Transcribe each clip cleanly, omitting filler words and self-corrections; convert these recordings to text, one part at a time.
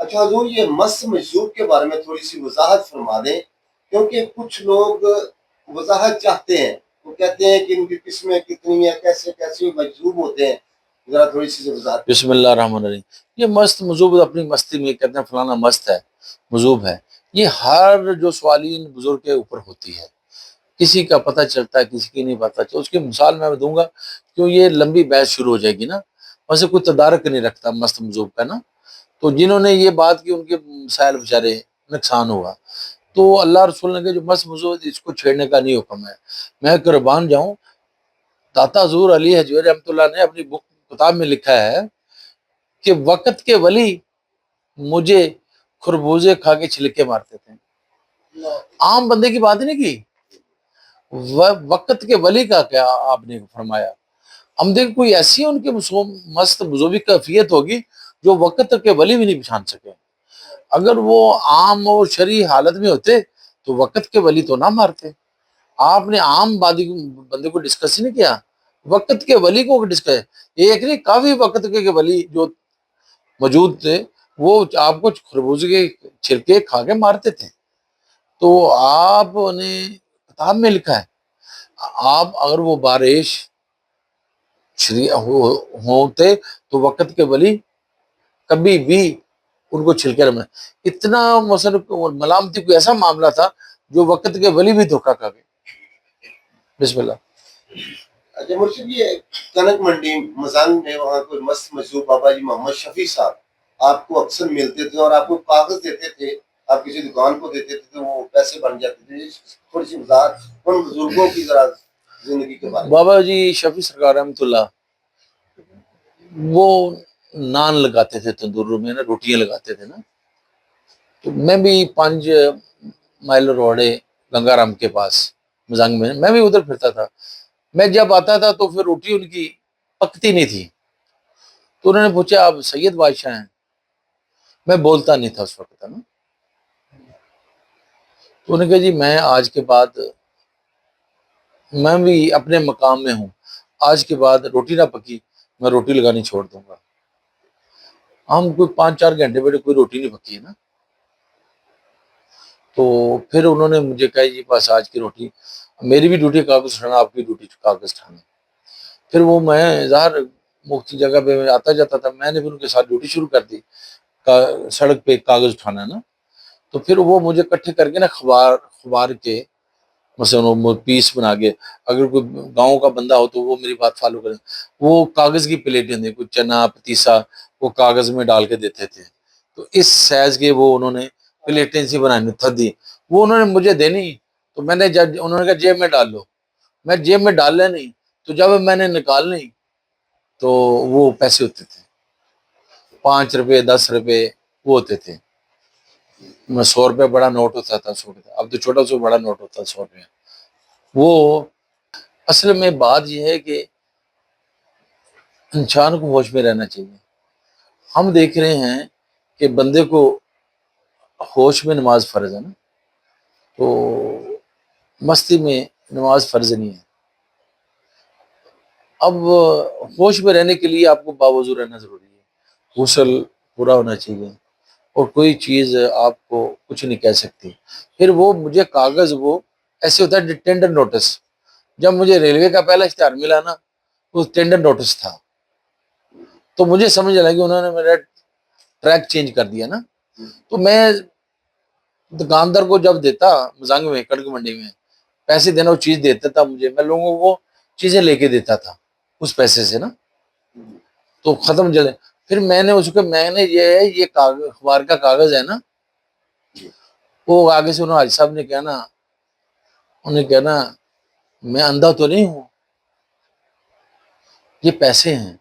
اچھا حضور، یہ مس مجذوب کے بارے میں تھوڑی سی وضاحت فرما دیں، کیونکہ کچھ لوگ وضاحت چاہتے ہیں، وہ کہتے ہیں کہ ان کی قسمیں کتنی ہیں، کیسے کیسے مجذوب ہوتے ہیں، ذرا تھوڑی سی وضاحت۔ بسم اللہ الرحمن الرحیم۔ یہ مست مذوب اپنی مستی میں کہتے ہیں فلانا مست ہے، مذوب ہے، یہ ہر جو سوالین بزرگ کے اوپر ہوتی ہے، کسی کا پتہ چلتا ہے کسی کی نہیں پتہ چلتا۔ اس کی مثال میں دوں گا کیوں یہ لمبی بحث شروع ہو جائے گی نا، ویسے کوئی تدارک نہیں رکھتا مست مذوب کا نا، تو جنہوں نے یہ بات کی ان کے مسائل بیچارے نقصان ہوا۔ تو اللہ رسول نے کہ جو مست مذوب اس کو چھیڑنے کا نہیں حکم ہے۔ میں قربان جاؤں، داتا حضور علی حجویری رحمۃ اللہ نے اپنی کتاب میں لکھا ہے کہ وقت کے ولی مجھے خربوزے کھا کے چھلکے مارتے تھے۔ عام بندے کی بات نہیں کی، وقت کے ولی کا کیا آپ نے فرمایا۔ ہم دیکھ کوئی ایسی ان کے مست مذوبی کیفیت ہوگی جو وقت کے ولی بھی نہیں پہچان سکے۔ اگر وہ عام اور شرعی حالت میں ہوتے تو وقت کے ولی تو نہ مارتے۔ آپ نے عام بندے کو ڈسکس نہیں کیا، وقت کے ولی کو ڈسکس، ایک نہیں کافی وقت کے ولی جو موجود تھے وہ آپ کو خربوزے کے چھلکے کھا کے مارتے تھے۔ تو آپ نے کتاب میں لکھا ہے، آپ اگر وہ بارش ہوتے تو وقت کے ولی کبھی بھی ان کو چھلکے رہنا۔ اتنا ملامتی کوئی ایسا معاملہ تھا جو وقت کے ولی بھی دھوکہ کھا گئے۔ بسم اللہ۔ اچھا مرشد، یہ کنک منڈی مزان میں وہاں کوئی مست مجذوب بابا جی محمد شفیع صاحب آپ کو اکثر ملتے تھے اور آپ کو کاغذ دیتے تھے، آپ کسی دکان کو دیتے تھے تو وہ پیسے بن جاتے تھے۔ تھوڑی سی وضاحت ان بزرگوں کی ذرا زندگی کے بارے میں۔ بابا جی شفیع سرکار رحمۃ اللہ وہ نان لگاتے تھے تندور میں نا، روٹیاں لگاتے تھے نا، تو میں بھی 5 مائل روڈے گنگا رام کے پاس مزنگ میں بھی ادھر پھرتا تھا۔ میں جب آتا تھا تو پھر روٹی ان کی پکتی نہیں تھی، تو انہوں نے پوچھا آپ سید بادشاہ ہیں؟ میں بولتا نہیں تھا اس وقت نا، تو انہوں نے کہا جی میں آج کے بعد میں بھی اپنے مقام میں ہوں، آج کے بعد روٹی نہ پکی میں روٹی لگانی چھوڑ دوں گا۔ ہم کوئی 5-4 گھنٹے بیٹھے، کوئی روٹی نہیں پکی ہے نا، تو پھر انہوں نے مجھے کہا جی بس آج کی روٹی، میری بھی ڈیوٹی کاغذ اٹھانا، آپ کی ڈیوٹی کاغذ اٹھانا۔ پھر وہ میں ظاہر مفتی جگہ پہ میں آتا جاتا تھا، میں نے پھر ان کے ساتھ ڈیوٹی شروع کر دی، سڑک پہ کاغذ اٹھانا نا، تو پھر وہ مجھے اکٹھے کر کے نا اخبار کے مثلا پیس بنا کے، اگر کوئی گاؤں کا بندہ ہو تو وہ میری بات فالو کرے، وہ کاغذ کی پلیٹیں دیں، کوئی چنا پتیسا وہ کاغذ میں ڈال کے دیتے تھے، تو اس سائز کے وہ انہوں نے پلیٹیں سی بنانی تھدی، وہ انہوں نے مجھے دینی، تو میں نے جب انہوں نے کہا جیب میں ڈال لو، میں جیب میں ڈالنے نہیں، تو جب میں نے نکالنے تو وہ پیسے ہوتے تھے 5 روپے 10 روپے وہ ہوتے تھے، 100 روپے بڑا نوٹ ہوتا تھا، 100 روپے اب تو چھوٹا سا بڑا نوٹ ہوتا ہے 100 روپے۔ وہ اصل میں بات یہ ہے کہ انسان کو ہوش میں رہنا چاہیے۔ ہم دیکھ رہے ہیں کہ بندے کو ہوش میں نماز فرض ہے نا، تو مستی میں نماز فرض نہیں ہے۔ اب ہوش میں رہنے کے لیے آپ کو باوضو رہنا ضروری ہے، غسل پورا ہونا چاہیے، اور کوئی چیز آپ کو کچھ نہیں کہہ سکتی۔ پھر وہ مجھے کاغذ وہ ایسے ہوتا ہے ٹینڈر نوٹس، جب مجھے ریلوے کا پہلا اشتہار ملا نا وہ ٹینڈر نوٹس تھا، تو مجھے سمجھ لگا کہ انہوں نے میرا ٹریک چینج کر دیا نا، تو میں دکاندار کو جب دیتا مزنگ میں کڑک منڈی میں پیسے دینا، وہ چیز دیتا تھا مجھے، میں لوگوں کو چیزیں لے کے دیتا تھا اس پیسے سے نا، تو ختم چلے۔ پھر میں نے اس کو یہ اخبار کا کاغذ ہے نا، وہ آگے سے انہوں حاجی صاحب نے کہنا، انہیں کہنا میں اندھا تو نہیں ہوں، یہ پیسے ہیں،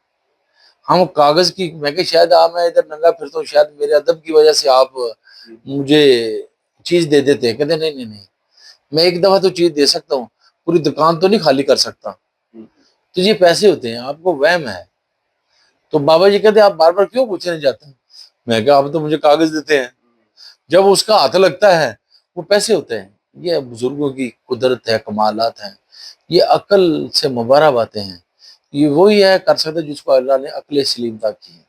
ہم کاغذ کی، میں کہ شاید میں ادھر ننگا پھرتا ہوں، شاید میرے ادب کی وجہ سے آپ مجھے چیز دے دیتے ہیں۔ کہتے نہیں، میں ایک دفعہ تو چیز دے سکتا ہوں، پوری دکان تو نہیں خالی کر سکتا، تو یہ پیسے ہوتے ہیں، آپ کو وہم ہے۔ تو بابا جی کہتے ہیں آپ بار بار کیوں پوچھنے جاتے ہیں؟ میں کہا آپ تو مجھے کاغذ دیتے ہیں، جب اس کا ہاتھ لگتا ہے وہ پیسے ہوتے ہیں۔ یہ بزرگوں کی قدرت ہے، کمالات ہیں، یہ عقل سے مبارہ باتیں ہیں، یہ وہی ہے کر سکتے جس کو اللہ نے عقل سلیم عطا کی ہے۔